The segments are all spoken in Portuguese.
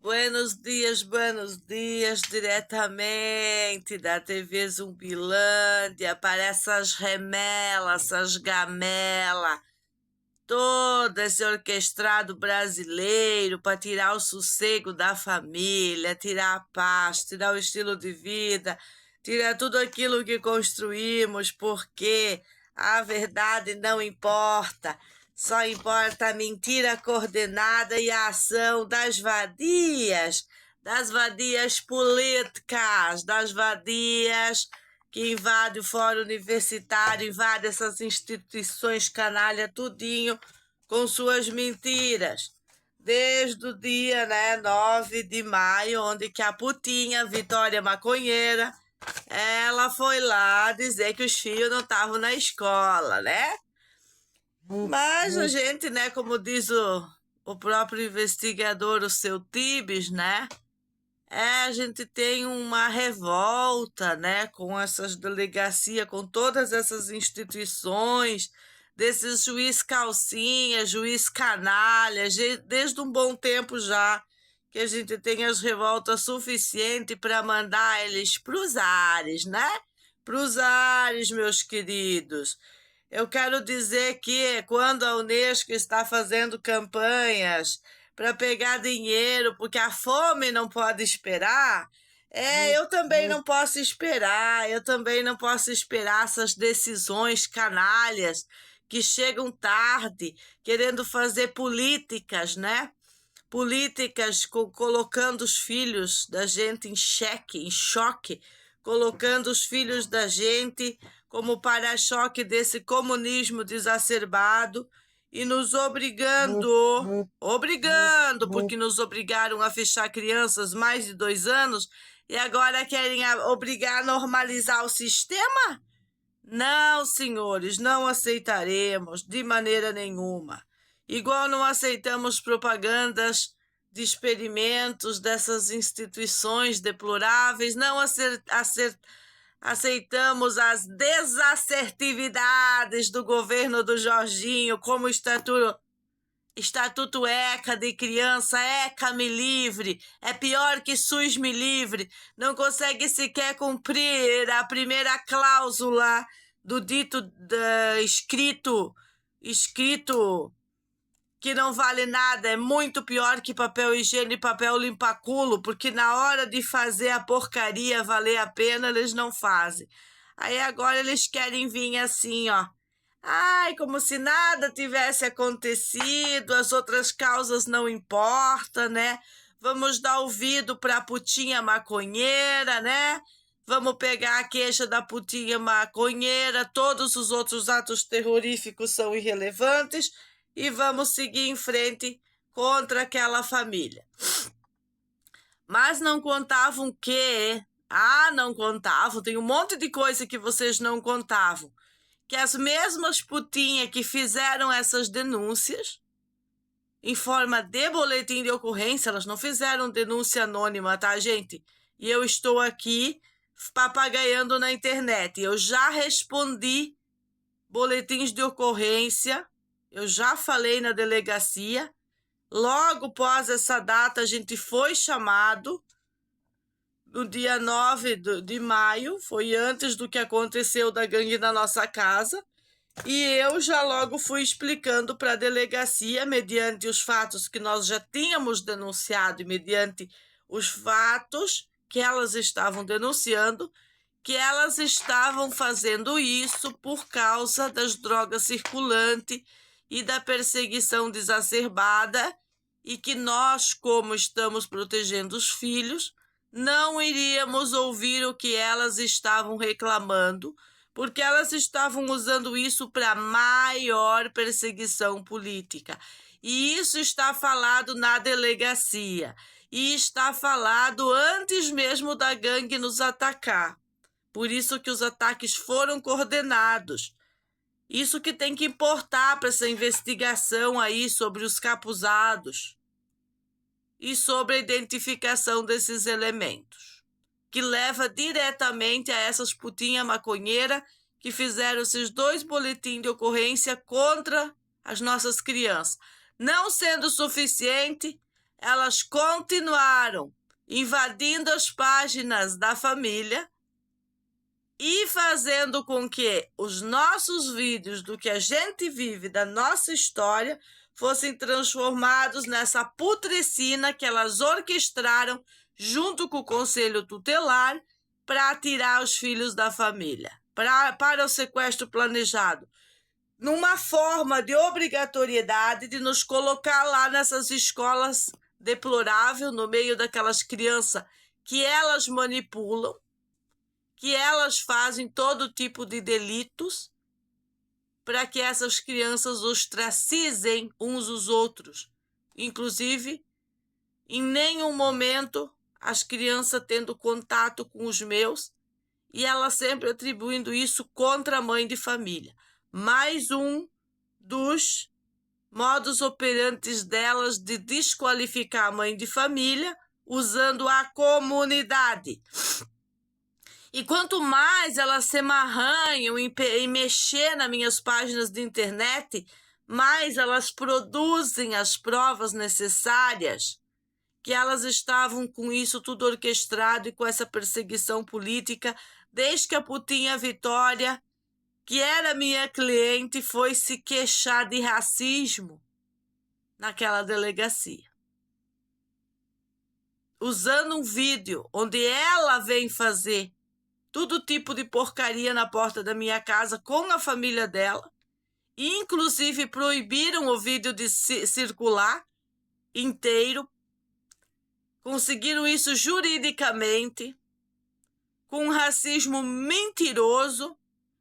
buenos dias, diretamente da TV Zumbilândia para essas remelas, essas gamelas, todo esse orquestrado brasileiro para tirar o sossego da família, tirar a paz, tirar o estilo de vida, tirar tudo aquilo que construímos, porque a verdade não importa. Só importa a mentira coordenada e a ação das vadias políticas, das vadias que invadem o fórum universitário, invadem essas instituições canalha tudinho com suas mentiras. Desde o dia 9 de maio, onde que a putinha Vitória Maconheira, ela foi lá dizer que os filhos não estavam na escola, né? Mas a gente, né, como diz o próprio investigador, o seu Tibes, né? A gente tem uma revolta, né, com essas delegacias, com todas essas instituições, desses juiz calcinha, juiz canalha, desde um bom tempo já, que a gente tem as revoltas suficientes para mandar eles para os ares, né? Para os ares, meus queridos. Eu quero dizer que quando a Unesco está fazendo campanhas para pegar dinheiro, porque a fome não pode esperar, eu também não posso esperar, essas decisões canalhas que chegam tarde, querendo fazer políticas, né? Políticas colocando os filhos da gente em xeque, em choque, colocando os filhos da gente como para-choque desse comunismo desacerbado e nos obrigando, porque nos obrigaram a fechar crianças mais de 2 anos e agora querem obrigar a normalizar o sistema? Não, senhores, não aceitaremos de maneira nenhuma. Igual não aceitamos propagandas de experimentos dessas instituições deploráveis, não aceitamos as desassertividades do governo do Jorginho, como Estatuto ECA de criança, ECA me livre, é pior que SUS me livre, não consegue sequer cumprir a primeira cláusula do dito escrito que não vale nada, é muito pior que papel higiênico e papel limpa-culo, porque na hora de fazer a porcaria valer a pena, eles não fazem. Aí agora eles querem vir assim, ó. Ai, como se nada tivesse acontecido, as outras causas não importam, né? Vamos dar ouvido para a putinha maconheira, né? Vamos pegar a queixa da putinha maconheira, todos os outros atos terroríficos são irrelevantes e vamos seguir em frente contra aquela família. Mas não contavam que... não contavam, tem um monte de coisa que vocês não contavam. Que as mesmas putinhas que fizeram essas denúncias em forma de boletim de ocorrência, elas não fizeram denúncia anônima, tá, gente? E eu estou aqui papagaiando na internet. Eu já respondi boletins de ocorrência, eu já falei na delegacia. Logo após essa data, a gente foi chamado no dia 9 de maio, foi antes do que aconteceu da gangue na nossa casa, e eu já logo fui explicando para a delegacia, mediante os fatos que nós já tínhamos denunciado e mediante os fatos que elas estavam denunciando, que elas estavam fazendo isso por causa das drogas circulantes e da perseguição exacerbada, e que nós, como estamos protegendo os filhos, não iríamos ouvir o que elas estavam reclamando, porque elas estavam usando isso para maior perseguição política. E isso está falado na delegacia, e está falado antes mesmo da gangue nos atacar. Por isso que os ataques foram coordenados. Isso que tem que importar para essa investigação aí sobre os capuzados e sobre a identificação desses elementos, que leva diretamente a essas putinhas maconheiras que fizeram esses 2 boletins de ocorrência contra as nossas crianças. Não sendo suficiente, elas continuaram invadindo as páginas da família e fazendo com que os nossos vídeos do que a gente vive, da nossa história, fossem transformados nessa putrescina que elas orquestraram junto com o Conselho Tutelar para tirar os filhos da família, para o sequestro planejado, numa forma de obrigatoriedade de nos colocar lá nessas escolas deploráveis, no meio daquelas crianças que elas manipulam, que elas fazem todo tipo de delitos para que essas crianças ostracizem uns os outros. Inclusive, em nenhum momento as crianças tendo contato com os meus e elas sempre atribuindo isso contra a mãe de família. Mais um dos modus operantes delas de desqualificar a mãe de família usando a comunidade. E quanto mais elas se amarranham em mexer nas minhas páginas de internet, mais elas produzem as provas necessárias que elas estavam com isso tudo orquestrado e com essa perseguição política, desde que a Putinha Vitória, que era minha cliente, foi se queixar de racismo naquela delegacia. Usando um vídeo onde ela vem fazer todo tipo de porcaria na porta da minha casa com a família dela. Inclusive proibiram o vídeo de circular inteiro. Conseguiram isso juridicamente, com um racismo mentiroso,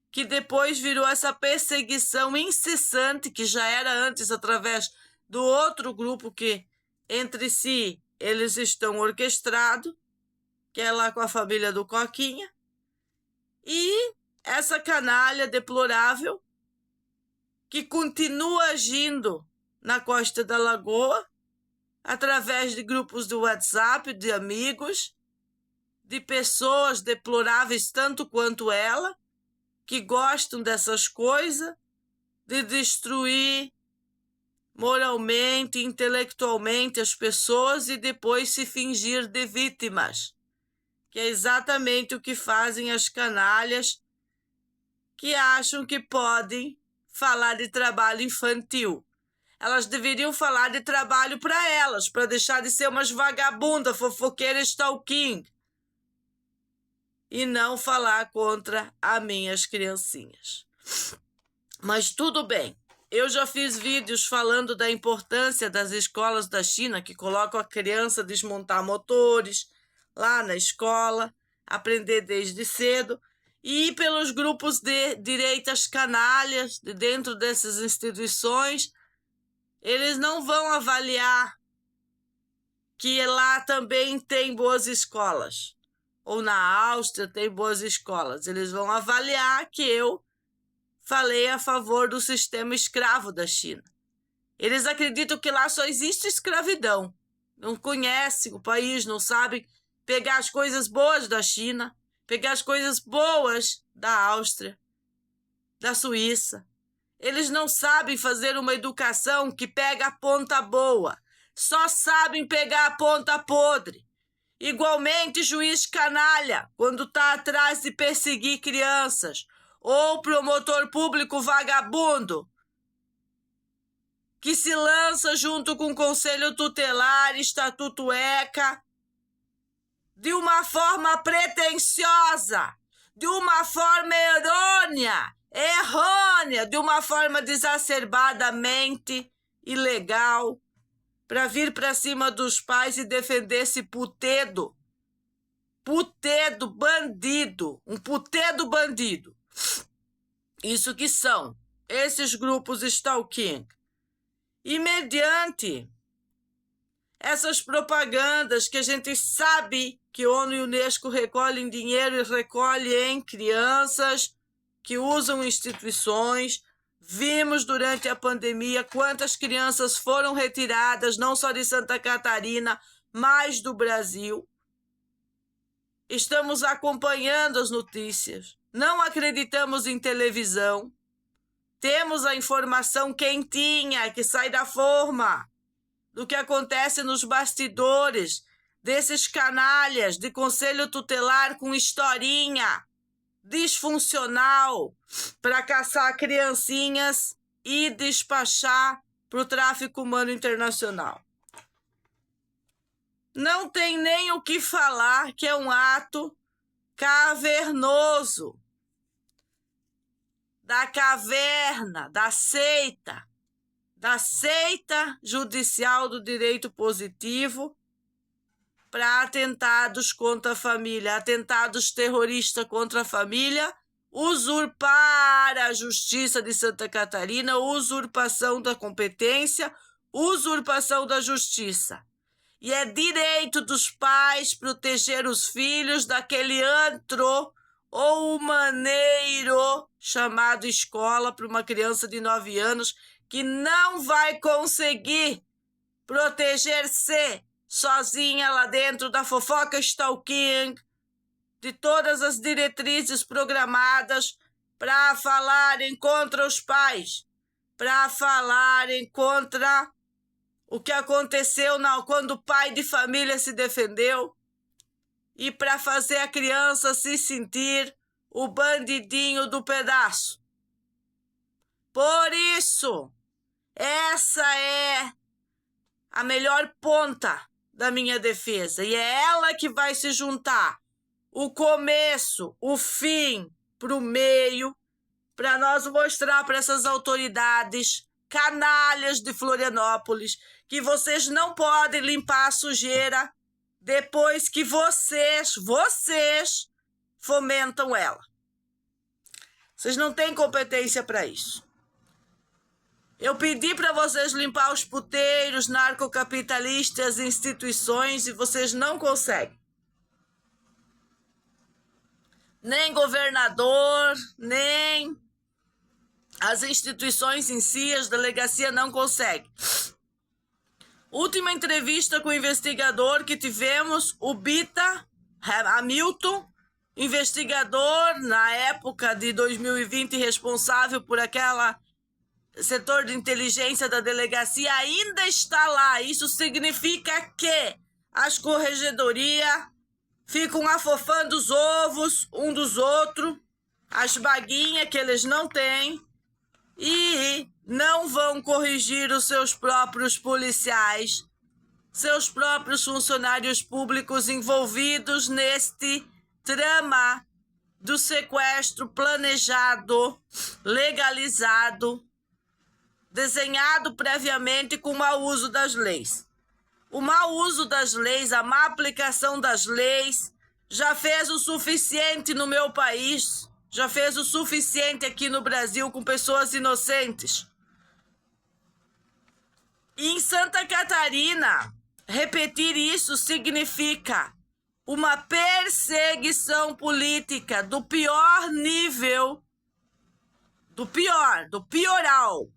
que depois virou essa perseguição incessante, que já era antes através do outro grupo que entre si eles estão orquestrados, que é lá com a família do Coquinha. E essa canalha deplorável que continua agindo na Costa da Lagoa através de grupos do WhatsApp, de amigos, de pessoas deploráveis tanto quanto ela, que gostam dessas coisas, de destruir moralmente, intelectualmente as pessoas e depois se fingir de vítimas. Que é exatamente o que fazem as canalhas que acham que podem falar de trabalho infantil. Elas deveriam falar de trabalho para elas, para deixar de ser umas vagabundas, fofoqueiras, stalking, e não falar contra as minhas criancinhas. Mas tudo bem. Eu já fiz vídeos falando da importância das escolas da China, que colocam a criança a desmontar motores lá na escola, aprender desde cedo, e pelos grupos de direitas canalhas de dentro dessas instituições, eles não vão avaliar que lá também tem boas escolas, ou na Áustria tem boas escolas. Eles vão avaliar que eu falei a favor do sistema escravo da China. Eles acreditam que lá só existe escravidão. Não conhecem o país, não sabem pegar as coisas boas da China, pegar as coisas boas da Áustria, da Suíça. Eles não sabem fazer uma educação que pega a ponta boa, só sabem pegar a ponta podre. Igualmente, juiz canalha, quando está atrás de perseguir crianças, ou promotor público vagabundo, que se lança junto com o Conselho Tutelar, Estatuto ECA, de uma forma pretensiosa, de uma forma errônea, de uma forma desacerbadamente ilegal, para vir para cima dos pais e defender esse putedo, bandido, um putedo bandido. Isso que são esses grupos stalking. E mediante essas propagandas que a gente sabe que ONU e Unesco recolhem dinheiro e recolhem em crianças que usam instituições. Vimos durante a pandemia quantas crianças foram retiradas, não só de Santa Catarina, mas do Brasil. Estamos acompanhando as notícias. Não acreditamos em televisão. Temos a informação quentinha que sai da forma do que acontece nos bastidores desses canalhas de conselho tutelar com historinha disfuncional para caçar criancinhas e despachar para o tráfico humano internacional. Não tem nem o que falar que é um ato cavernoso da caverna, da seita judicial do direito positivo para atentados contra a família, atentados terroristas contra a família, usurpar a Justiça de Santa Catarina, usurpação da competência, usurpação da justiça. E é direito dos pais proteger os filhos daquele antro ou maneiro chamado escola para uma criança de 9 anos que não vai conseguir proteger-se sozinha lá dentro da fofoca stalking, de todas as diretrizes programadas para falarem contra os pais, para falarem contra o que aconteceu quando o pai de família se defendeu e para fazer a criança se sentir o bandidinho do pedaço. Por isso, essa é a melhor ponta da minha defesa e é ela que vai se juntar o começo, o fim para o meio, para nós mostrar para essas autoridades canalhas de Florianópolis que vocês não podem limpar a sujeira depois que vocês fomentam ela. Vocês não têm competência para isso. Eu pedi para vocês limpar os puteiros, narcocapitalistas, instituições e vocês não conseguem. Nem governador, nem as instituições em si, as delegacias não conseguem. Última entrevista com o investigador que tivemos, o Bita Hamilton, investigador na época de 2020, responsável por aquela setor de inteligência da delegacia, ainda está lá. Isso significa que as corregedorias ficam afofando os ovos um dos outros, as baguinhas que eles não têm, e não vão corrigir os seus próprios policiais, seus próprios funcionários públicos envolvidos neste trama do sequestro planejado, legalizado, desenhado previamente com o mau uso das leis. O mau uso das leis, a má aplicação das leis, já fez o suficiente no meu país, já fez o suficiente aqui no Brasil com pessoas inocentes. E em Santa Catarina, repetir isso significa uma perseguição política do pior nível, do pioral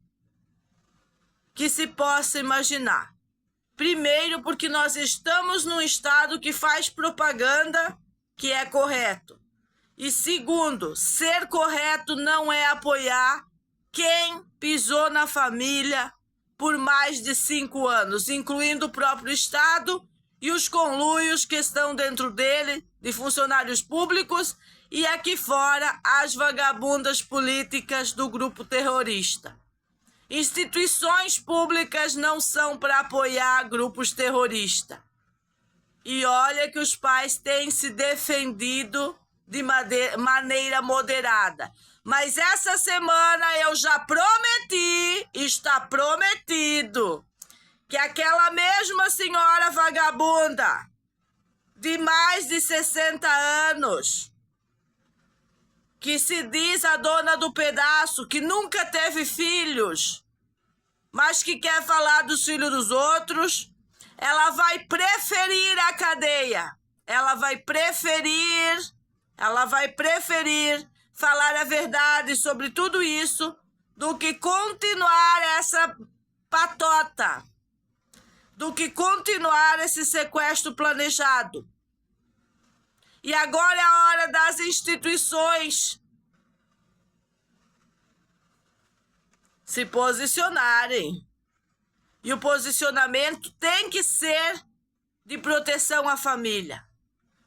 que se possa imaginar. Primeiro, porque nós estamos num estado que faz propaganda que é correto. E segundo, ser correto não é apoiar quem pisou na família por mais de 5 anos, incluindo o próprio Estado e os conluios que estão dentro dele, de funcionários públicos, e aqui fora as vagabundas políticas do grupo terrorista. Instituições públicas não são para apoiar grupos terroristas. E olha que os pais têm se defendido de maneira moderada. Mas essa semana eu já prometi, está prometido, que aquela mesma senhora vagabunda de mais de 60 anos, que se diz a dona do pedaço, que nunca teve filhos, mas que quer falar dos filhos dos outros, ela vai preferir a cadeia. Ela vai preferir falar a verdade sobre tudo isso do que continuar essa patota, do que continuar esse sequestro planejado. E agora é a hora das instituições se posicionarem. E o posicionamento tem que ser de proteção à família.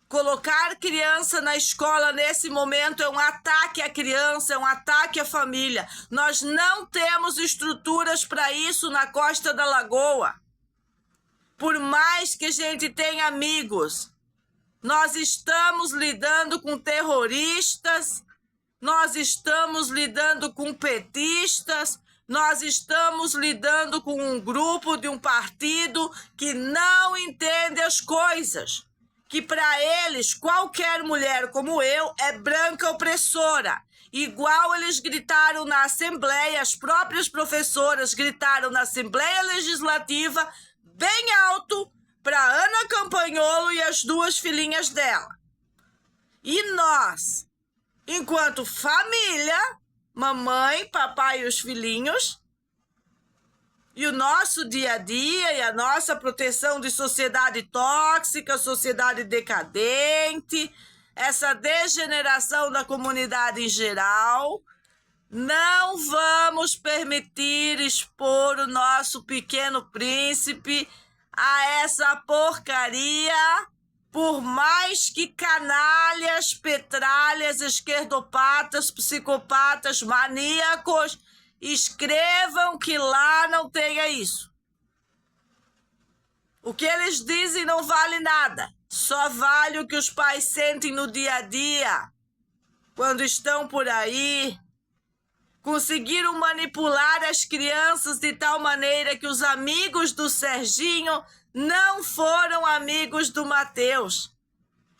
Colocar criança na escola nesse momento é um ataque à criança, é um ataque à família. Nós não temos estruturas para isso na Costa da Lagoa. Por mais que a gente tenha amigos, nós estamos lidando com terroristas, nós estamos lidando com petistas, nós estamos lidando com um grupo de um partido que não entende as coisas. Que para eles, qualquer mulher como eu é branca opressora. Igual eles gritaram na Assembleia, as próprias professoras gritaram na Assembleia Legislativa, bem alto, para Ana Campanholo e as duas filhinhas dela. E nós, enquanto família, mamãe, papai e os filhinhos, e o nosso dia a dia e a nossa proteção de sociedade tóxica, sociedade decadente, essa degeneração da comunidade em geral, não vamos permitir expor o nosso pequeno príncipe a essa porcaria, por mais que canalhas, petralhas, esquerdopatas, psicopatas, maníacos escrevam que lá não tenha isso. O que eles dizem não vale nada. Só vale o que os pais sentem no dia a dia, quando estão por aí. Conseguiram manipular as crianças de tal maneira que os amigos do Serginho não foram amigos do Mateus.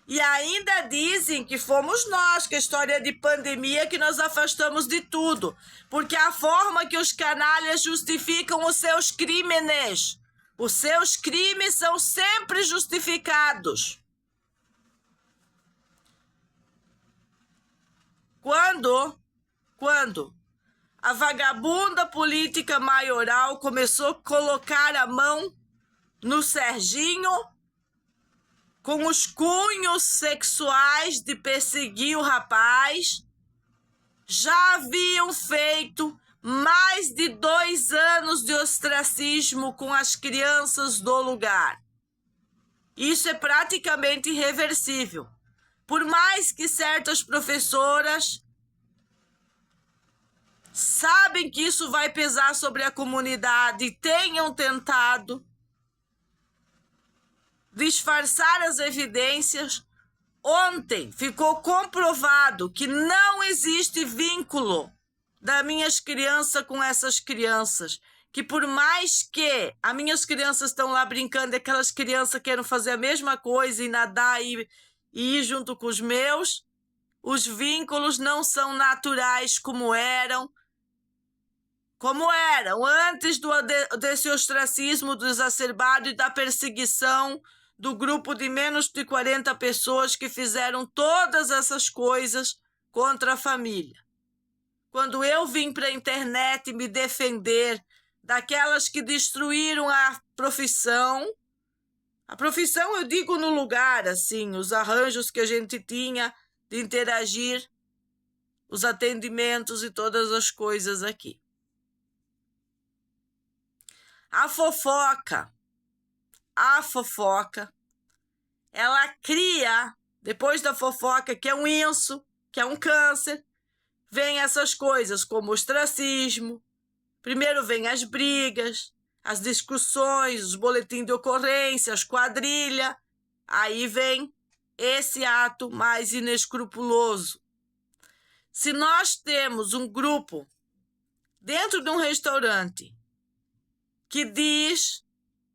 E ainda dizem que fomos nós, que a história de pandemia, que nos afastamos de tudo. Porque a forma que os canalhas justificam os seus crimes. Os seus crimes são sempre justificados. Quando a vagabunda política maioral começou a colocar a mão no Serginho, com os cunhos sexuais de perseguir o rapaz, já haviam feito mais de 2 anos de ostracismo com as crianças do lugar. Isso é praticamente irreversível. Por mais que certas professoras sabem que isso vai pesar sobre a comunidade e tenham tentado disfarçar as evidências, ontem ficou comprovado que não existe vínculo das minhas crianças com essas crianças. Que por mais que as minhas crianças estão lá brincando, aquelas crianças querem fazer a mesma coisa e nadar e ir junto com os meus, os vínculos não são naturais como eram antes desse ostracismo do exacerbado e da perseguição do grupo de menos de 40 pessoas que fizeram todas essas coisas contra a família. Quando eu vim para a internet me defender daquelas que destruíram a profissão eu digo no lugar, assim, os arranjos que a gente tinha de interagir, os atendimentos e todas as coisas aqui. A fofoca, ela cria, depois da fofoca, que é um inso, que é um câncer, vem essas coisas como ostracismo, primeiro vem as brigas, as discussões, os boletins de ocorrência, as quadrilhas, aí vem esse ato mais inescrupuloso. Se nós temos um grupo dentro de um restaurante que diz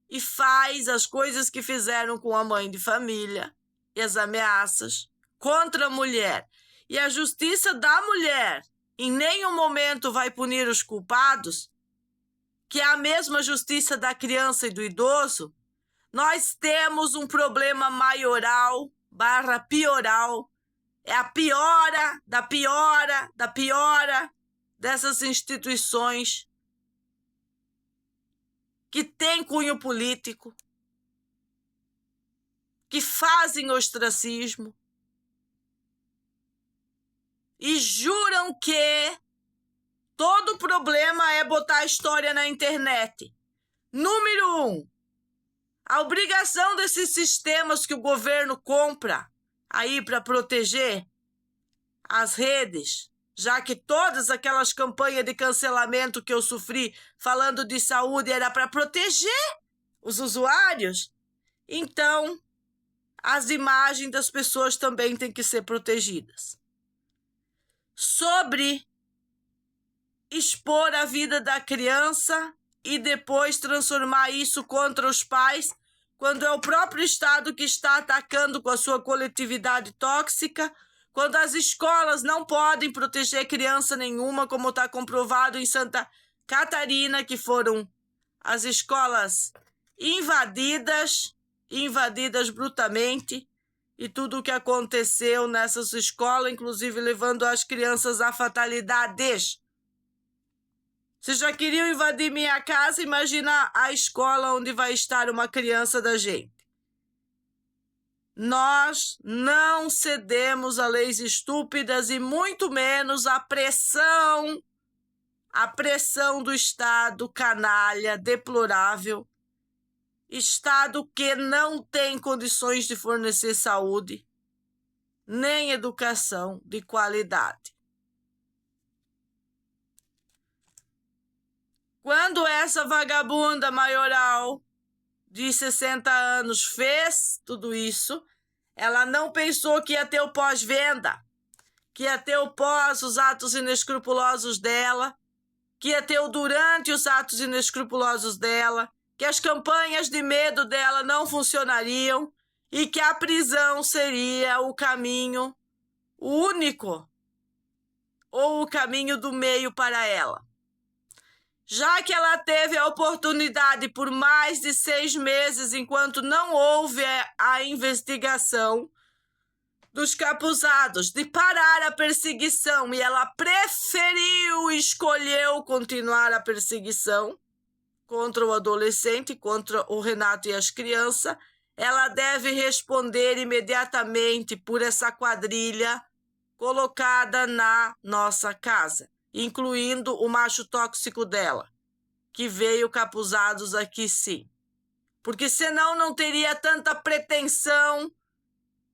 e faz as coisas que fizeram com a mãe de família e as ameaças contra a mulher, e a justiça da mulher em nenhum momento vai punir os culpados, que é a mesma justiça da criança e do idoso, nós temos um problema maioral / pioral. É a piora da piora dessas instituições que têm cunho político, que fazem ostracismo e juram que todo problema é botar a história na internet. Número 1, a obrigação desses sistemas que o governo compra aí para proteger as redes, já que todas aquelas campanhas de cancelamento que eu sofri falando de saúde era para proteger os usuários, então as imagens das pessoas também têm que ser protegidas. Sobre expor a vida da criança e depois transformar isso contra os pais, quando é o próprio Estado que está atacando com a sua coletividade tóxica, quando as escolas não podem proteger criança nenhuma, como está comprovado em Santa Catarina, que foram as escolas invadidas brutalmente, e tudo o que aconteceu nessas escolas, inclusive levando as crianças a fatalidades. Vocês já queriam invadir minha casa? Imagina a escola onde vai estar uma criança da gente. Nós não cedemos a leis estúpidas e muito menos a pressão do Estado canalha, deplorável, Estado que não tem condições de fornecer saúde, nem educação de qualidade. Quando essa vagabunda maioral de 60 anos fez tudo isso, ela não pensou que ia ter o pós-venda, que ia ter o pós os atos inescrupulosos dela, que ia ter o durante os atos inescrupulosos dela, que as campanhas de medo dela não funcionariam e que a prisão seria o caminho único ou o caminho do meio para ela. Já que ela teve a oportunidade por mais de 6 meses, enquanto não houve a investigação dos capuzados, de parar a perseguição, e ela escolheu continuar a perseguição contra o adolescente, contra o Renato e as crianças, ela deve responder imediatamente por essa quadrilha colocada na nossa casa, incluindo o macho tóxico dela, que veio capuzados aqui sim. Porque senão não teria tanta pretensão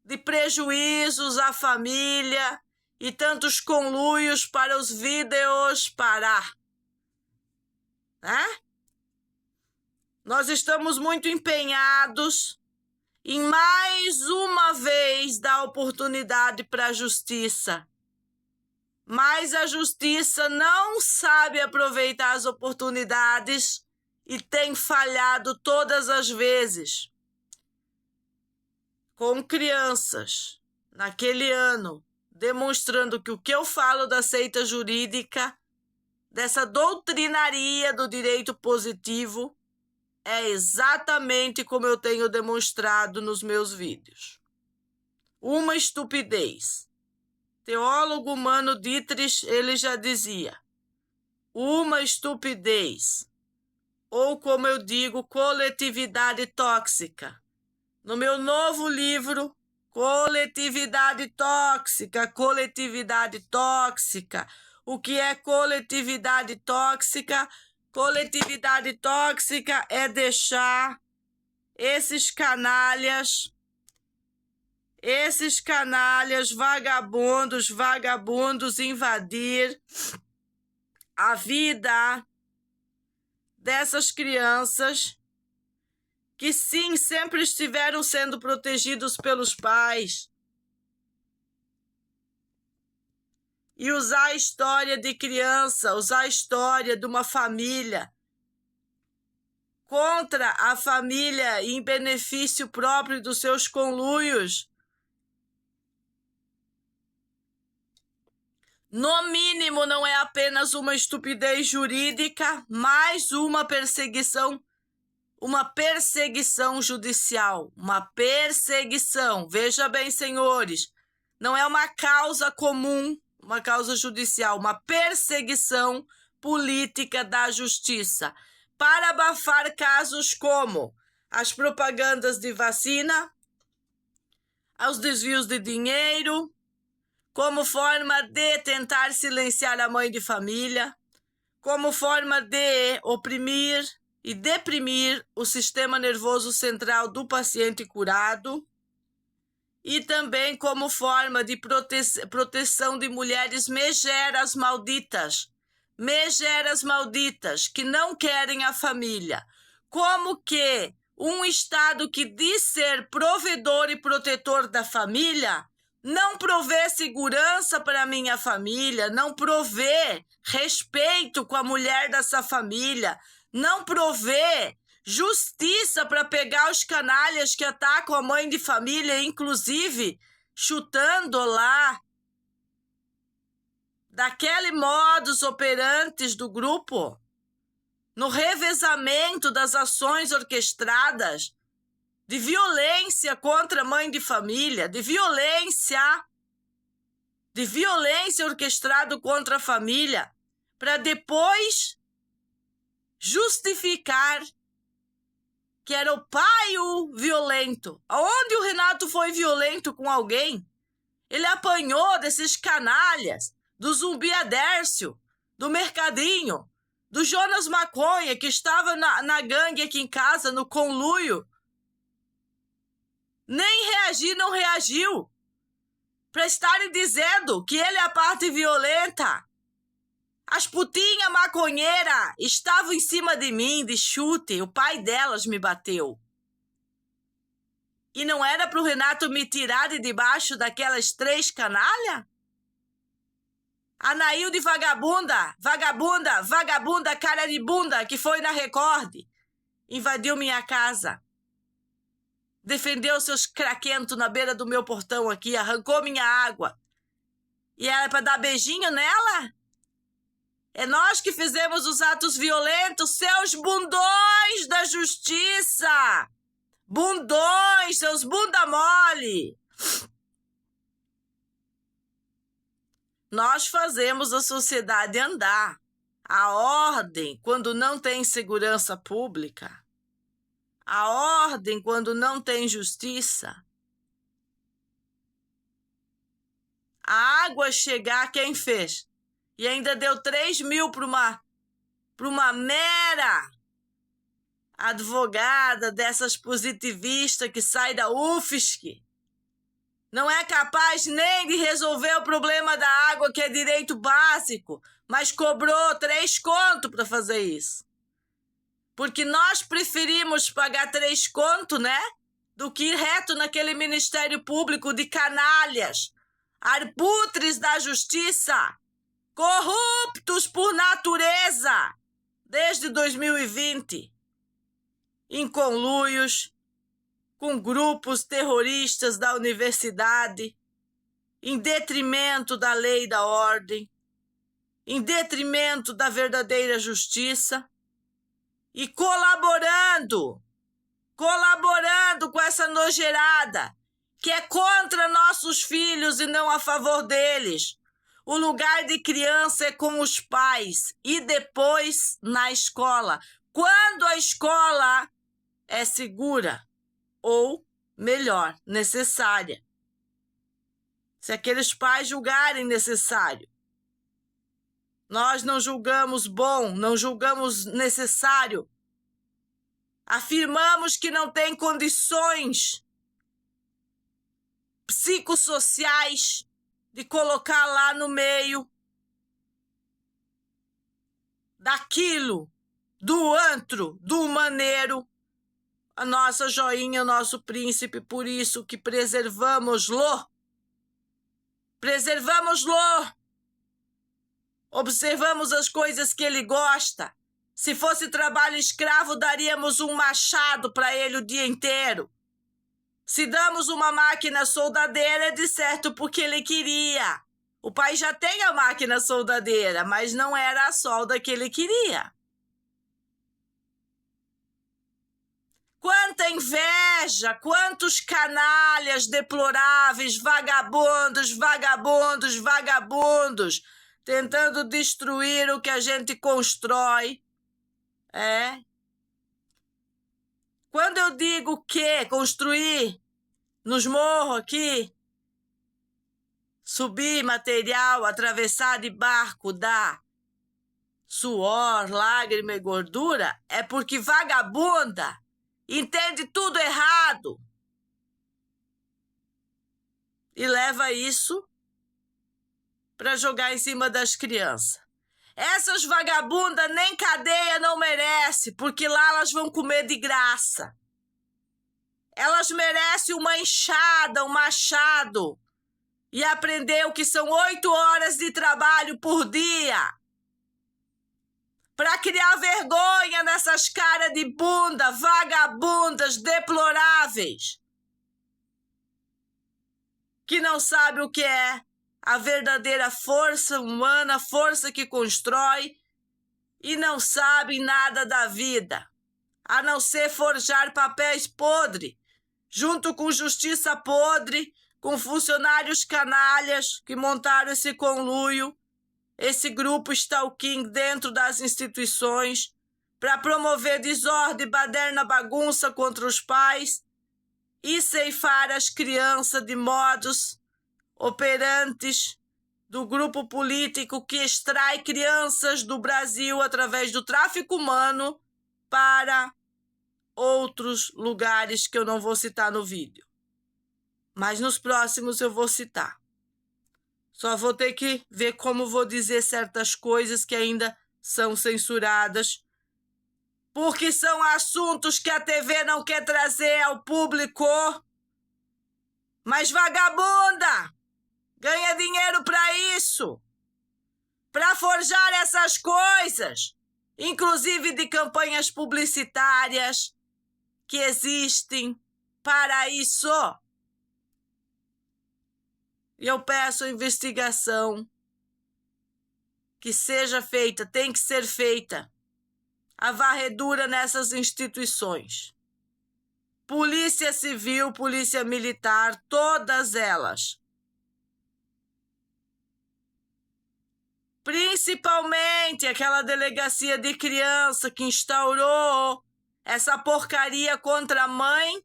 de prejuízos à família e tantos conluios para os vídeos parar. Né? Nós estamos muito empenhados em mais uma vez dar oportunidade para a justiça. Mas a justiça não sabe aproveitar as oportunidades e tem falhado todas as vezes. Com crianças, naquele ano, demonstrando que o que eu falo da seita jurídica, dessa doutrinaria do direito positivo, é exatamente como eu tenho demonstrado nos meus vídeos. Uma estupidez. Teólogo humano Dietrich, ele já dizia, uma estupidez, ou como eu digo, coletividade tóxica. No meu novo livro, Coletividade Tóxica, Coletividade Tóxica. O que é coletividade tóxica? Coletividade tóxica é deixar esses canalhas vagabundos invadir a vida dessas crianças que sim, sempre estiveram sendo protegidos pelos pais, e usar a história de criança, usar a história de uma família contra a família em benefício próprio dos seus conluios. No mínimo, não é apenas uma estupidez jurídica, mas uma perseguição judicial, uma perseguição. Veja bem, senhores, não é uma causa comum, uma causa judicial, uma perseguição política da justiça para abafar casos como as propagandas de vacina, os desvios de dinheiro, como forma de tentar silenciar a mãe de família, como forma de oprimir e deprimir o sistema nervoso central do paciente curado, e também como forma de proteção de mulheres megeras malditas, que não querem a família. Como que um Estado que diz ser provedor e protetor da família não provê segurança para a minha família, não provê respeito com a mulher dessa família, não provê justiça para pegar os canalhas que atacam a mãe de família, inclusive chutando lá daquele modus operandi do grupo, no revezamento das ações orquestradas de violência contra a mãe de família, de violência orquestrado contra a família, para depois justificar que era o pai o violento. Aonde o Renato foi violento com alguém? Ele apanhou desses canalhas, do Zumbi Adércio, do Mercadinho, do Jonas Maconha, que estava na gangue aqui em casa, no conluio. Nem reagir, não reagiu. Para estarem dizendo que ele é a parte violenta. As putinhas maconheiras estavam em cima de mim, de chute. O pai delas me bateu. E não era pro Renato me tirar de debaixo daquelas 3 canalhas? A Nailde vagabunda, cara de bunda, que foi na Record, invadiu minha casa. Defendeu seus craquentos na beira do meu portão aqui, arrancou minha água. E era para dar beijinho nela? É nós que fizemos os atos violentos, seus bundões da justiça! Bundões, seus bunda mole! Nós fazemos a sociedade andar. A ordem, quando não tem segurança pública. A ordem, quando não tem justiça. A água chegar, quem fez? E ainda deu 3 mil para uma mera advogada dessas positivistas que sai da UFSC. Não é capaz nem de resolver o problema da água, que é direito básico, mas cobrou 3 contos para fazer isso. Porque nós preferimos pagar 3 contos, né? Do que ir reto naquele Ministério Público de canalhas, arbutres da justiça, corruptos por natureza, desde 2020, em conluios com grupos terroristas da universidade, em detrimento da lei e da ordem, em detrimento da verdadeira justiça e colaborando com essa nojeirada que é contra nossos filhos e não a favor deles. O lugar de criança é com os pais e depois na escola, quando a escola é segura ou, melhor, necessária. Se aqueles pais julgarem necessário. Nós não julgamos bom, não julgamos necessário. Afirmamos que não tem condições psicossociais de colocar lá no meio daquilo, do antro, do maneiro, a nossa joinha, o nosso príncipe. Por isso que preservamos-lo. Observamos as coisas que ele gosta. Se fosse trabalho escravo, daríamos um machado para ele o dia inteiro. Se damos uma máquina soldadeira, é de certo porque ele queria. O pai já tem a máquina soldadeira, mas não era a solda que ele queria. Quanta inveja, quantos canalhas deploráveis, vagabundos, tentando destruir o que a gente constrói. Quando eu digo que construir nos morros aqui, subir material, atravessar de barco, dá suor, lágrima e gordura, é porque vagabunda entende tudo errado e leva isso para jogar em cima das crianças. Essas vagabundas nem cadeia não merece, porque lá elas vão comer de graça. Elas merecem uma enxada, um machado e aprender o que são 8 horas de trabalho por dia para criar vergonha nessas caras de bunda, vagabundas, deploráveis, que não sabem o que é a verdadeira força humana, força que constrói, e não sabem nada da vida, a não ser forjar papéis podres, junto com justiça podre, com funcionários canalhas que montaram esse conluio, esse grupo stalking dentro das instituições, para promover desordem, baderna, bagunça contra os pais e ceifar as crianças de modos operantes do grupo político que extrai crianças do Brasil através do tráfico humano para outros lugares que eu não vou citar no vídeo. Mas nos próximos eu vou citar. Só vou ter que ver como vou dizer certas coisas que ainda são censuradas, porque são assuntos que a TV não quer trazer ao público. Mas vagabunda ganha dinheiro para isso, para forjar essas coisas, inclusive de campanhas publicitárias que existem para isso. E eu peço a investigação que seja feita, tem que ser feita, a varredura nessas instituições. Polícia Civil, Polícia Militar, todas elas. Principalmente aquela delegacia de criança que instaurou essa porcaria contra a mãe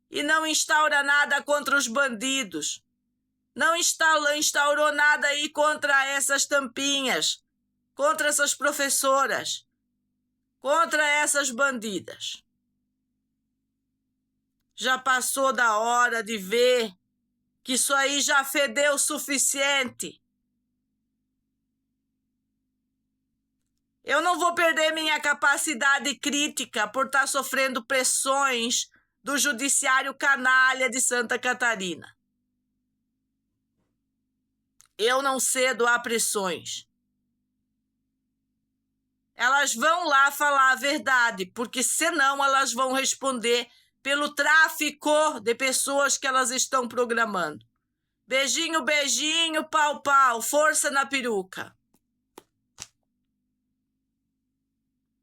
e não instaura nada contra os bandidos. Não instaurou nada aí contra essas tampinhas, contra essas professoras, contra essas bandidas. Já passou da hora de ver que isso aí já fedeu o suficiente. Eu não vou perder minha capacidade crítica por estar sofrendo pressões do judiciário canalha de Santa Catarina. Eu não cedo a pressões. Elas vão lá falar a verdade, porque senão elas vão responder pelo tráfico de pessoas que elas estão programando. Beijinho, beijinho, pau, pau, força na peruca.